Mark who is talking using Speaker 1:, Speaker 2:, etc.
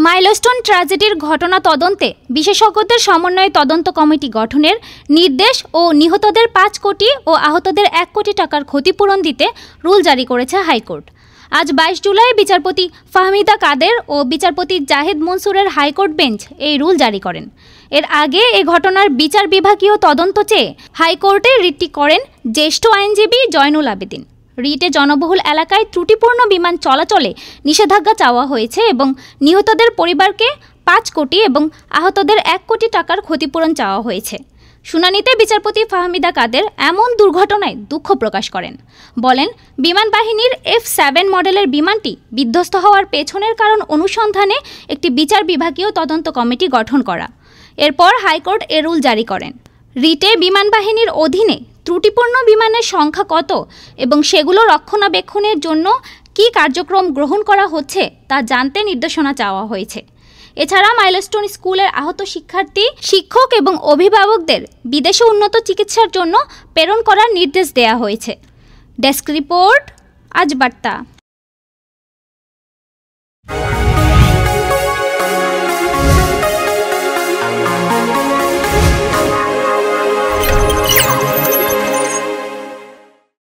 Speaker 1: Milestone ট্র্যাজেডির ঘটনা তদন্তে বিশেষজ্ঞদের সমন্বয়ে তদন্ত কমিটি গঠনের নির্দেশ ও নিহতদের ৫ কোটি ও আহতদের ১ কোটি টাকার ক্ষতিপূরণ দিতে রুল জারি করেছে হাইকোর্ট। আজ ২২ জুলাই বিচারপতি ফাহমিদা কাদের ও বিচারপতি জাহেদ মনসুরের হাইকোর্ট বেঞ্চ এই রুল জারি করেন। এর আগে এ ঘটনার বিচার বিভাগীয় তদন্ত চেয়ে হাইকোর্টে রিটটি করেন জ্যেষ্ঠ আইনজীবী জয়নুল আবেদিন। রিটে জনবহুল এলাকায় ত্রুটিপূর্ণ বিমান চলাচলে নিষেধাজ্ঞা চাওয়া হয়েছে এবং নিহতদের পরিবারকে ৫ কোটি এবং আহতদের ১ কোটি টাকার ক্ষতিপূরণ চাওয়া হয়েছে। শুনানিতে বিচারপতি ফাহমিদা কাদের এমন দুর্ঘটনায় দুঃখ প্রকাশ করেন। বলেন, বিমান বাহিনীর F-7 মডেলের বিমানটি বিধ্বস্ত হওয়ার পেছনের কারণ অনুসন্ধানে একটি বিচার বিভাগীয় তদন্ত কমিটি গঠন করা। এরপর হাইকোর্ট এ রুল জারি করেন। রিটে বিমান বাহিনীর অধীনে ত্রুটিপূর্ণ বিমানের সংখ্যা কত এবং সেগুলো রক্ষণাবেক্ষণের জন্য কী কার্যক্রম গ্রহণ করা হচ্ছে তা জানতে নির্দেশনা চাওয়া হয়েছে। এছাড়া মাইলস্টোন স্কুলের আহত শিক্ষার্থী, শিক্ষক এবং অভিভাবকদের বিদেশে উন্নত চিকিৎসার জন্য প্রেরণ করার নির্দেশ দেওয়া হয়েছে। ডেস্ক রিপোর্ট, আজ বার্তা।